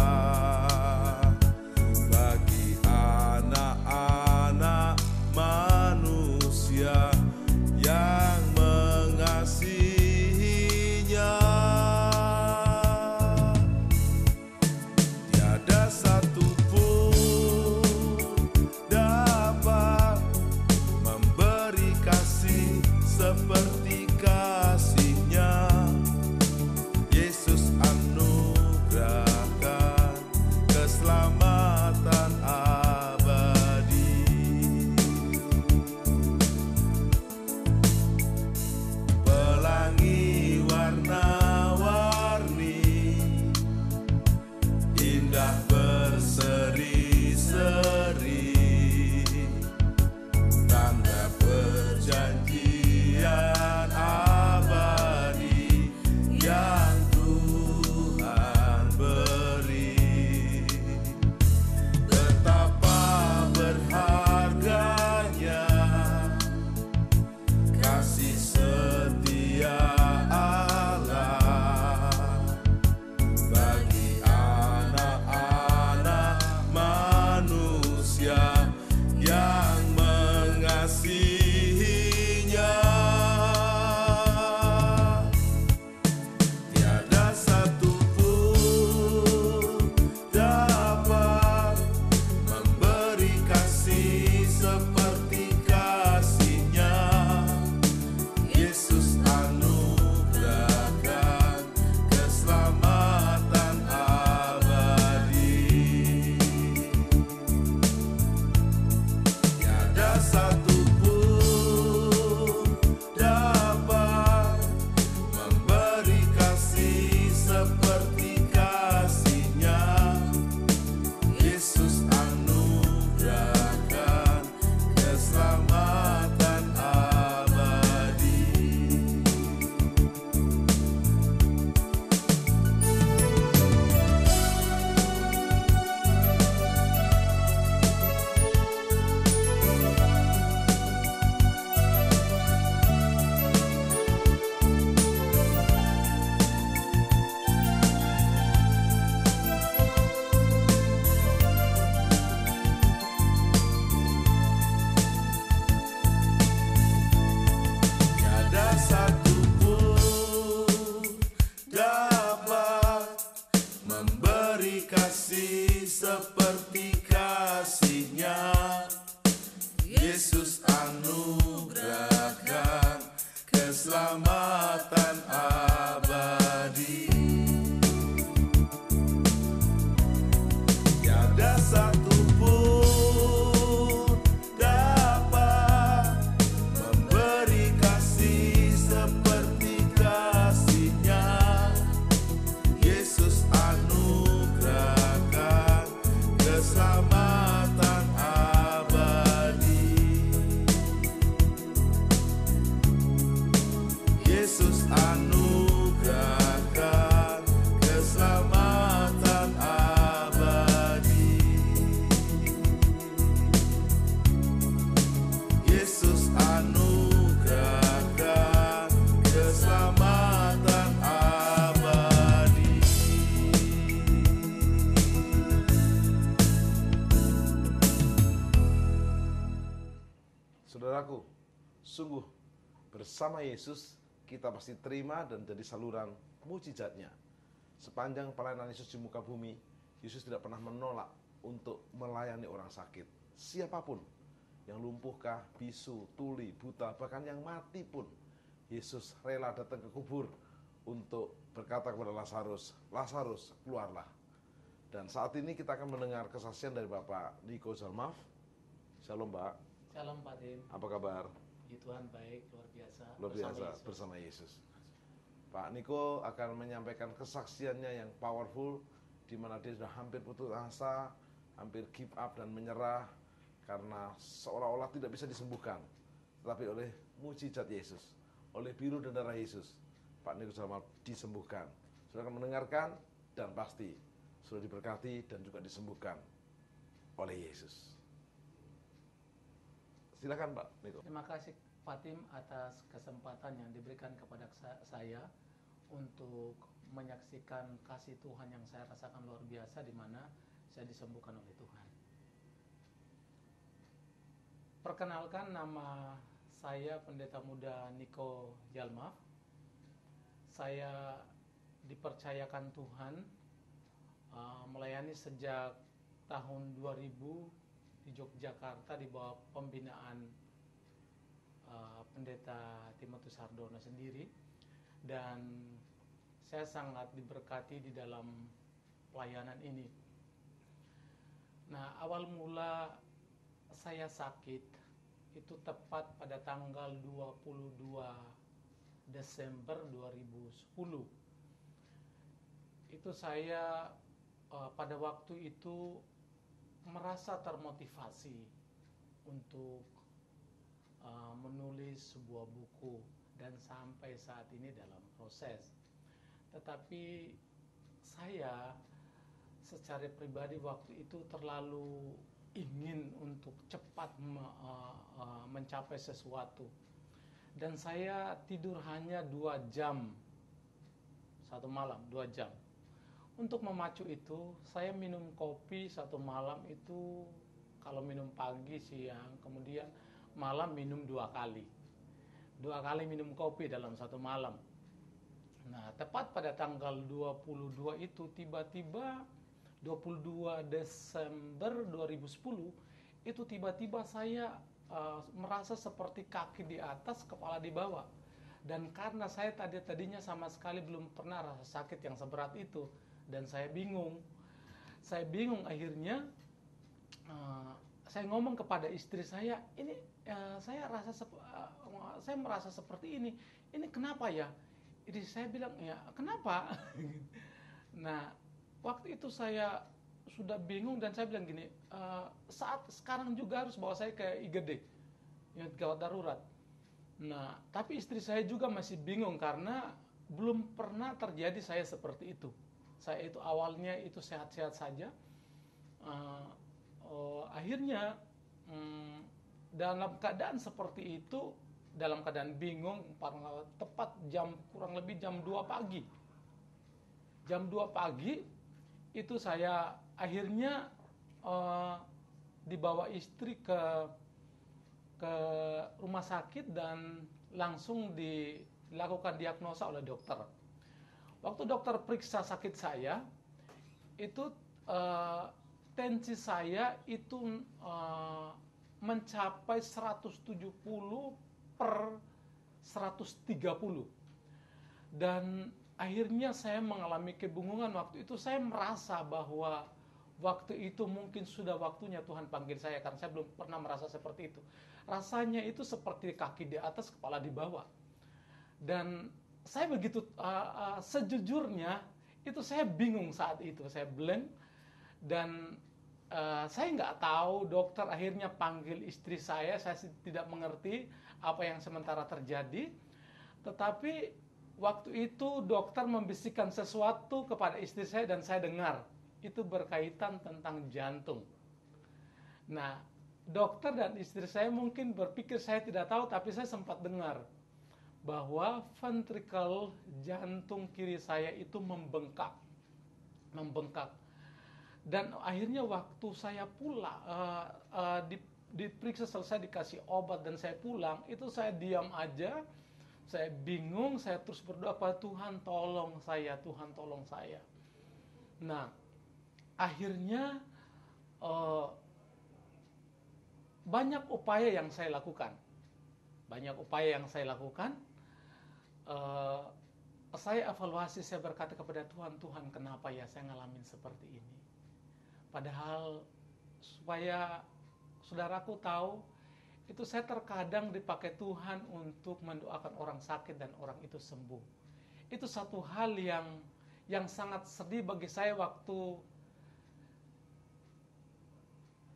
bagi anak-anak manusia yang mengasihinya. Tiada satu pun dapat memberi kasih seperti kasih-Nya. Yesus anugerahkan keselamatan abadi. Pelangi warna-warni, indah berseri-seri, tanda perjanjian anugerahkan keselamatan abadi. Tiada satu pun dapat memberi kasih seperti kasih-Nya. Yesus anugerahkan keselamatan abadi. Yesus anugerahkan keselamatan abadi. Yesus anugerahkan keselamatan abadi. Saudaraku, sungguh bersama Yesus kita pasti terima dan jadi saluran mujizatnya. Sepanjang pelayanan Yesus di muka bumi, Yesus tidak pernah menolak untuk melayani orang sakit. Siapapun, yang lumpuhkah, bisu, tuli, buta, bahkan yang mati pun, Yesus rela datang ke kubur untuk berkata kepada Lazarus, Lazarus, keluarlah. Dan saat ini kita akan mendengar kesaksian dari Bapak Niko Jalmaf. Shalom, Pak. Shalom Pak Tim. Apa kabar? Puji Tuhan baik, luar biasa. Luar biasa bersama Yesus. Pak Niko akan menyampaikan kesaksiannya yang powerful, di mana dia sudah hampir putus asa, hampir give up dan menyerah karena seolah-olah tidak bisa disembuhkan. Tetapi oleh mujizat Yesus, oleh biru dan darah Yesus, Pak Niko Jalmaf disembuhkan. Sudah akan mendengarkan dan pasti sudah diberkati dan juga disembuhkan oleh Yesus. Silakan Pak Niko. Terima kasih Pak Tim atas kesempatan yang diberikan kepada saya untuk menyaksikan kasih Tuhan yang saya rasakan luar biasa, di mana saya disembuhkan oleh Tuhan. Perkenalkan, nama saya Pendeta Muda Niko Jalmaf. Saya dipercayakan Tuhan melayani sejak tahun 2000 di Yogyakarta di bawah pembinaan Pendeta Timotius Hardono sendiri, dan saya sangat diberkati di dalam pelayanan ini. Nah, awal mula saya sakit itu tepat pada tanggal 22 Desember 2010. Itu saya pada waktu itu merasa termotivasi untuk menulis sebuah buku, dan sampai saat ini dalam proses. Tetapi saya secara pribadi waktu itu terlalu ingin untuk cepat mencapai sesuatu, dan saya tidur hanya 2 jam satu malam, 2 jam. Untuk memacu itu, saya minum kopi satu malam itu, kalau minum pagi, siang, kemudian malam minum 2 kali. 2 kali minum kopi dalam satu malam. Nah, tepat pada tanggal 22 itu, tiba-tiba 22 Desember 2010, itu tiba-tiba saya merasa seperti kaki di atas, kepala di bawah. Dan karena saya tadinya sama sekali belum pernah rasa sakit yang seberat itu, dan saya bingung akhirnya saya ngomong kepada istri saya, ini saya merasa seperti ini kenapa ya? Jadi saya bilang, ya kenapa? Nah, waktu itu saya sudah bingung dan saya bilang gini, saat sekarang juga harus bawa saya ke IGD, unit gawat darurat. Nah, tapi istri saya juga masih bingung karena belum pernah terjadi saya seperti itu. Saya itu awalnya itu sehat-sehat saja. Akhirnya dalam keadaan seperti itu, dalam keadaan bingung, tepat kurang lebih jam 2 pagi. Jam 2 pagi itu saya akhirnya dibawa istri ke rumah sakit dan langsung dilakukan diagnosa oleh dokter. Waktu dokter periksa sakit saya, itu tensi saya itu mencapai 170 per 130. Dan akhirnya saya mengalami kebingungan waktu itu. Saya merasa bahwa waktu itu mungkin sudah waktunya Tuhan panggil saya, karena saya belum pernah merasa seperti itu. Rasanya itu seperti kaki di atas, kepala di bawah. Dan saya begitu, sejujurnya itu saya bingung saat itu, saya blank. Dan saya nggak tahu, dokter akhirnya panggil istri saya tidak mengerti apa yang sementara terjadi. Tetapi waktu itu dokter membisikkan sesuatu kepada istri saya dan saya dengar. Itu berkaitan tentang jantung. Nah, dokter dan istri saya mungkin berpikir saya tidak tahu, tapi saya sempat dengar bahwa ventrikel jantung kiri saya itu membengkak. Dan akhirnya waktu saya pulang, diperiksa, selesai dikasih obat dan saya pulang, itu saya diam aja, saya bingung, saya terus berdoa kepada Tuhan, tolong saya, Tuhan tolong saya. Nah, akhirnya banyak upaya yang saya lakukan. Saya evaluasi, saya berkata kepada Tuhan, Tuhan kenapa ya saya ngalamin seperti ini? Padahal supaya saudaraku tahu, itu saya terkadang dipakai Tuhan untuk mendoakan orang sakit dan orang itu sembuh. Itu satu hal yang sangat sedih bagi saya waktu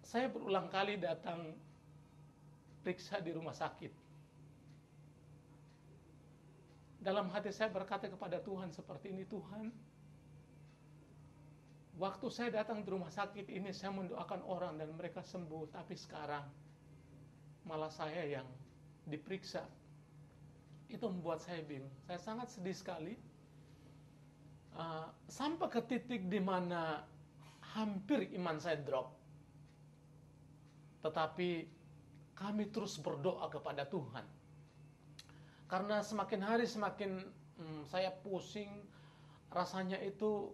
saya berulang kali datang periksa di rumah sakit. Dalam hati saya berkata kepada Tuhan seperti ini, Tuhan, waktu saya datang di rumah sakit ini saya mendoakan orang dan mereka sembuh, tapi sekarang malah saya yang diperiksa. Itu membuat saya bingung. Saya sangat sedih sekali. Sampai ke titik di mana hampir iman saya drop. Tetapi kami terus berdoa kepada Tuhan. Karena semakin hari semakin saya pusing, rasanya itu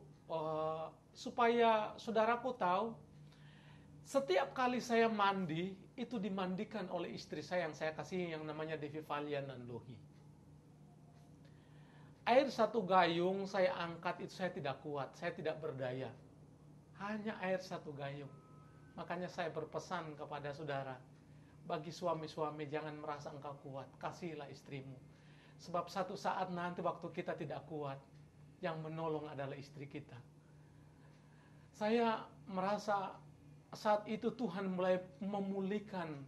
supaya saudaraku tahu, setiap kali saya mandi, itu dimandikan oleh istri saya yang saya kasih, yang namanya Devi Valian Nanlohi. Air 1 gayung saya angkat, itu saya tidak kuat, saya tidak berdaya. Hanya air 1 gayung. Makanya saya berpesan kepada saudara, bagi suami-suami jangan merasa engkau kuat, kasihilah istrimu. Sebab satu saat nanti waktu kita tidak kuat, yang menolong adalah istri kita. Saya merasa saat itu Tuhan mulai memulihkan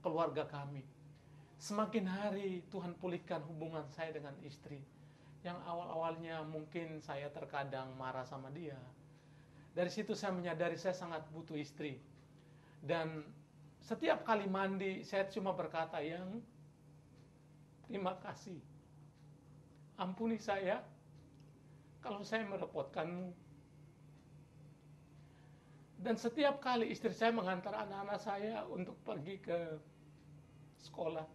keluarga kami. Semakin hari Tuhan pulihkan hubungan saya dengan istri. Yang awal-awalnya mungkin saya terkadang marah sama dia. Dari situ saya menyadari saya sangat butuh istri. Dan setiap kali mandi saya cuma berkata, yang terima kasih. Ampuni saya kalau saya merepotkanmu. Dan setiap kali istri saya mengantar anak-anak saya untuk pergi ke sekolah,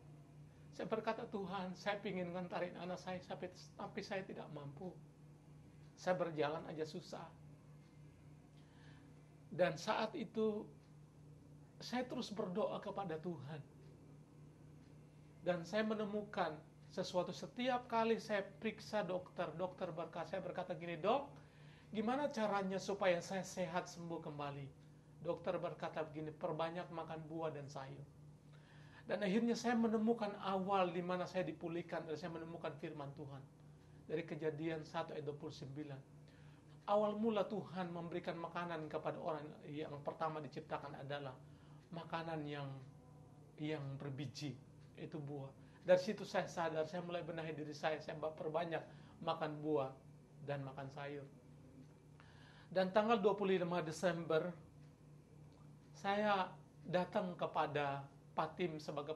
saya berkata, Tuhan, saya ingin ngantarin anak saya, tapi saya tidak mampu. Saya berjalan aja susah. Dan saat itu saya terus berdoa kepada Tuhan. Dan saya menemukan sesuatu. Setiap kali saya periksa dokter saya berkata gini, dok, gimana caranya supaya saya sehat sembuh kembali? Dokter berkata begini, perbanyak makan buah dan sayur. Dan akhirnya saya menemukan awal di mana saya dipulihkan, dan saya menemukan firman Tuhan. Dari Kejadian 1 ayat 29. Awal mula Tuhan memberikan makanan kepada orang yang pertama diciptakan adalah makanan yang berbiji, itu buah. Dari situ saya sadar, saya mulai benahi diri saya perbanyak makan buah dan makan sayur. Dan tanggal 25 Desember, saya datang kepada Pak Tim sebagai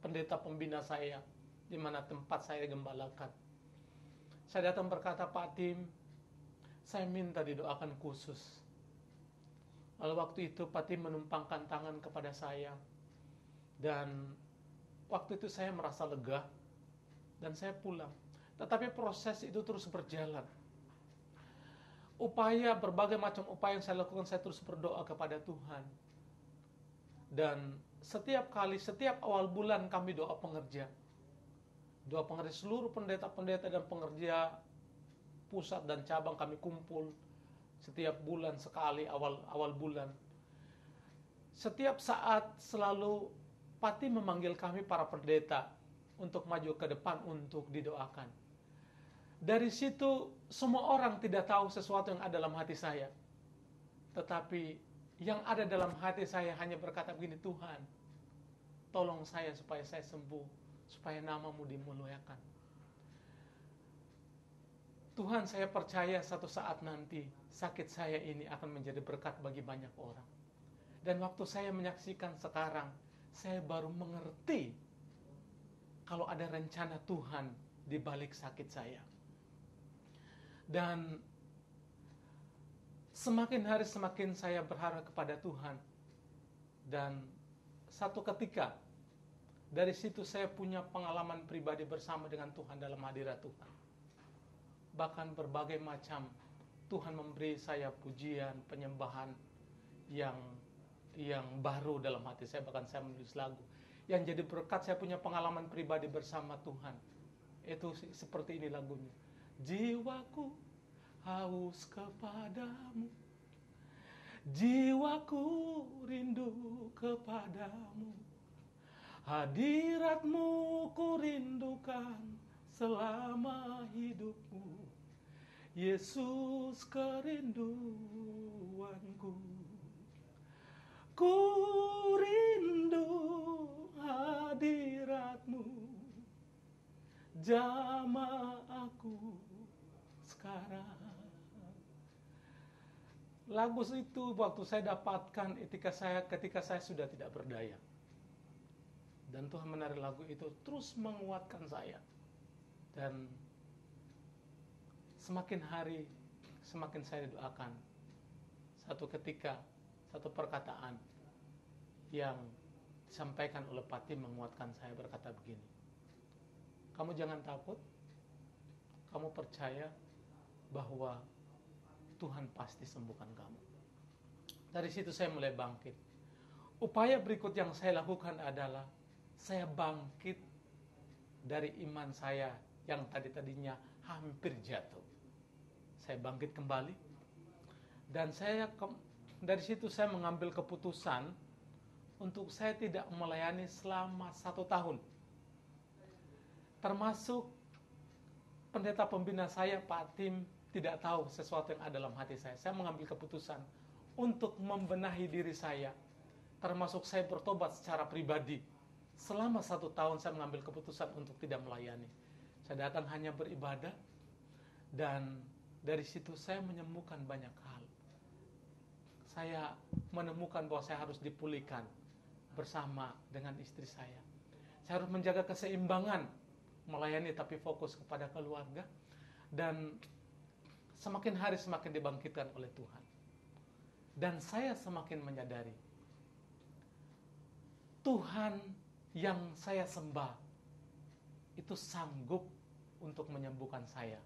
pendeta pembina saya, di mana tempat saya gembalakan. Saya datang berkata, Pak Tim, saya minta didoakan khusus. Lalu waktu itu Pak Tim menumpangkan tangan kepada saya. Dan waktu itu saya merasa lega. Dan saya pulang. Tetapi proses itu terus berjalan. Berbagai macam upaya yang saya lakukan, saya terus berdoa kepada Tuhan. Dan setiap awal bulan kami doa pengerja. Doa pengerja, seluruh pendeta-pendeta dan pengerja pusat dan cabang kami kumpul setiap bulan sekali awal bulan. Setiap saat selalu Pati memanggil kami para pendeta untuk maju ke depan untuk didoakan. Dari situ semua orang tidak tahu sesuatu yang ada dalam hati saya. Tetapi yang ada dalam hati saya hanya berkata begini, Tuhan, tolong saya supaya saya sembuh, supaya nama-Mu dimuliakan. Tuhan, saya percaya satu saat nanti sakit saya ini akan menjadi berkat bagi banyak orang. Dan waktu saya menyaksikan sekarang, saya baru mengerti kalau ada rencana Tuhan di balik sakit saya. Dan semakin hari semakin saya berharap kepada Tuhan. Dan satu ketika, dari situ saya punya pengalaman pribadi bersama dengan Tuhan dalam hadirat Tuhan. Bahkan berbagai macam Tuhan memberi saya pujian, penyembahan yang baru dalam hati saya. Bahkan saya menulis lagu yang jadi berkat. Saya punya pengalaman pribadi bersama Tuhan. Itu seperti ini lagunya. Jiwaku haus kepadamu, jiwaku rindu kepadamu, hadirat-Mu ku rindukan selama hidupku, Yesus kerinduanku. Ku rindu hadirat-Mu, jamah aku sekarang. Lagu itu waktu saya dapatkan ketika saya sudah tidak berdaya. Dan Tuhan menarik lagu itu terus menguatkan saya. Dan semakin hari semakin saya doakan. Satu ketika, satu perkataan yang disampaikan oleh Pati menguatkan saya, berkata begini, kamu jangan takut, kamu percaya bahwa Tuhan pasti sembuhkan kamu. Dari situ saya mulai bangkit. Upaya berikut yang saya lakukan adalah saya bangkit dari iman saya yang tadinya hampir jatuh. Saya bangkit kembali. Dan dari situ saya mengambil keputusan untuk saya tidak melayani selama 1 tahun. Termasuk pendeta pembina saya, Pak Tim, tidak tahu sesuatu yang ada dalam hati saya. Saya mengambil keputusan untuk membenahi diri saya. Termasuk saya bertobat secara pribadi. Selama 1 tahun saya mengambil keputusan untuk tidak melayani. Saya datang hanya beribadah. Dan dari situ saya menemukan banyak hal. Saya menemukan bahwa saya harus dipulihkan bersama dengan istri saya. Saya harus menjaga keseimbangan, melayani tapi fokus kepada keluarga. Dan semakin hari semakin dibangkitkan oleh Tuhan. Dan saya semakin menyadari Tuhan yang saya sembah itu sanggup untuk menyembuhkan saya.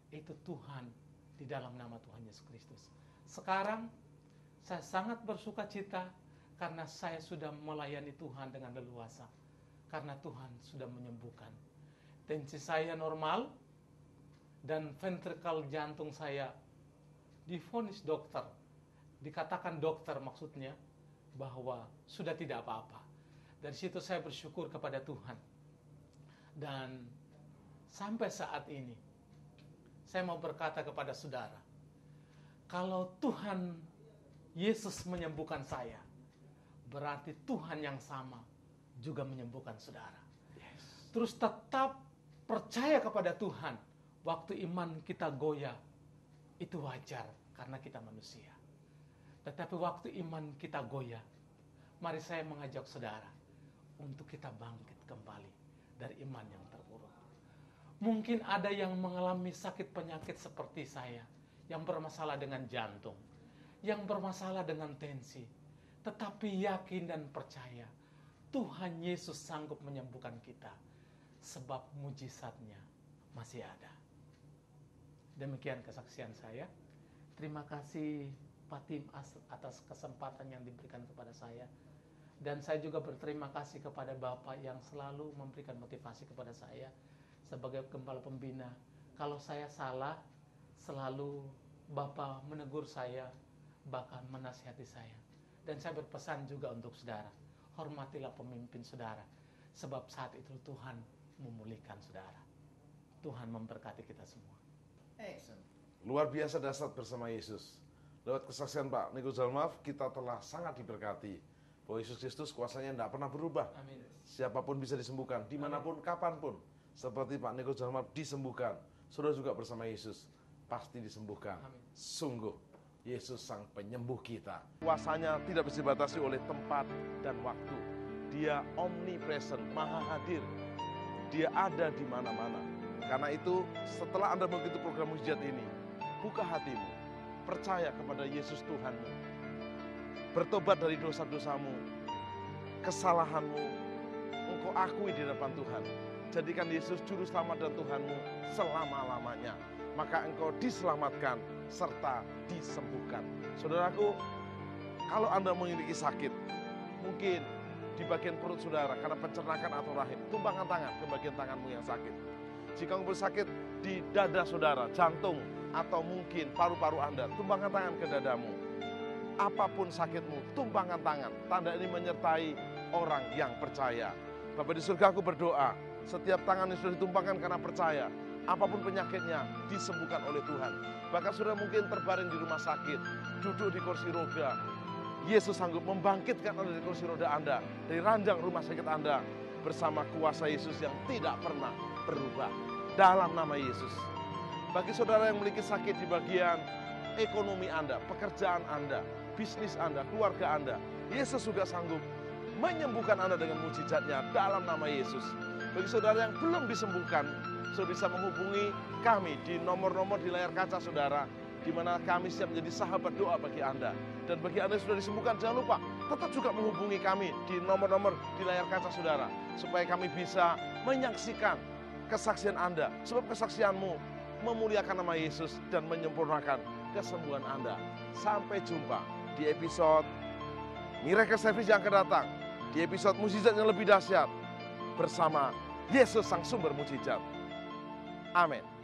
Itu Tuhan di dalam nama Tuhan Yesus Kristus. Sekarang saya sangat bersuka cita karena saya sudah melayani Tuhan dengan leluasa. Karena Tuhan sudah menyembuhkan. Tensi saya normal dan ventrikel jantung saya divonis dokter. Dikatakan dokter maksudnya bahwa sudah tidak apa-apa. Dari situ saya bersyukur kepada Tuhan. Dan sampai saat ini saya mau berkata kepada saudara, kalau Tuhan Yesus menyembuhkan saya, berarti Tuhan yang sama juga menyembuhkan saudara. Yes. Terus tetap percaya kepada Tuhan. Waktu iman kita goyah, itu wajar karena kita manusia. Tetapi waktu iman kita goyah, mari saya mengajak saudara untuk kita bangkit kembali dari iman yang terpuruk. Mungkin ada yang mengalami sakit penyakit seperti saya, yang bermasalah dengan jantung, yang bermasalah dengan tensi, tetapi yakin dan percaya Tuhan Yesus sanggup menyembuhkan kita, sebab mujizatnya masih ada. Demikian kesaksian saya. Terima kasih Pak Tim atas kesempatan yang diberikan kepada saya. Dan saya juga berterima kasih kepada Bapak yang selalu memberikan motivasi kepada saya sebagai gembala pembina. Kalau saya salah, selalu Bapak menegur saya, bahkan menasihati saya. Dan saya berpesan juga untuk saudara, hormatilah pemimpin saudara, sebab saat itu Tuhan memulihkan saudara. Tuhan memberkati kita semua. Luar biasa dahsyat bersama Yesus. Lewat kesaksian Pak Niko Jalmaf, kita telah sangat diberkati. Bahwa Yesus Kristus kuasanya tidak pernah berubah. Amin. Siapapun bisa disembuhkan, dimanapun, kapanpun. Seperti Pak Niko Jalmaf disembuhkan. Saudara juga bersama Yesus, pasti disembuhkan. Amin. Sungguh, Yesus sang penyembuh kita. Kuasanya tidak bisa dibatasi oleh tempat dan waktu. Dia omnipresent, maha hadir. Dia ada di mana-mana. Karena itu, setelah Anda mengikuti program mujizat ini, buka hatimu, percaya kepada Yesus Tuhanmu. Bertobat dari dosa-dosamu, kesalahanmu, engkau akui di depan Tuhan. Jadikan Yesus juru selamat dan Tuhanmu selama-lamanya. Maka engkau diselamatkan serta disembuhkan. Saudaraku, kalau Anda memiliki sakit, mungkin di bagian perut saudara karena pencernakan atau rahim, tumpangkan tangan ke bagian tanganmu yang sakit. Jika engkau sakit di dada saudara, jantung, atau mungkin paru-paru Anda, tumpangkan tangan ke dadamu. Apapun sakitmu, tumpangkan tangan. Tanda ini menyertai orang yang percaya. Bapa di surga, aku berdoa, setiap tangan yang sudah ditumpangkan karena percaya, apapun penyakitnya disembuhkan oleh Tuhan. Bahkan sudah mungkin terbaring di rumah sakit, duduk di kursi roda, Yesus sanggup membangkitkan Anda dari kursi roda Anda, dari ranjang rumah sakit Anda, bersama kuasa Yesus yang tidak pernah berubah. Dalam nama Yesus. Bagi saudara yang memiliki sakit di bagian ekonomi Anda, pekerjaan Anda, bisnis Anda, keluarga Anda, Yesus juga sanggup menyembuhkan Anda dengan mujizatnya dalam nama Yesus. Bagi saudara yang belum disembuhkan, saudara bisa menghubungi kami di nomor-nomor di layar kaca saudara, di mana kami siap menjadi sahabat doa bagi Anda. Dan bagi Anda yang sudah disembuhkan, jangan lupa tetap juga menghubungi kami di nomor-nomor di layar kaca saudara, supaya kami bisa menyaksikan kesaksian Anda, sebab kesaksianmu memuliakan nama Yesus dan menyempurnakan kesembuhan Anda. Sampai jumpa di episode Miracle Service yang akan datang, di episode mujizat yang lebih dahsyat bersama Yesus sang sumber mujizat. Amin.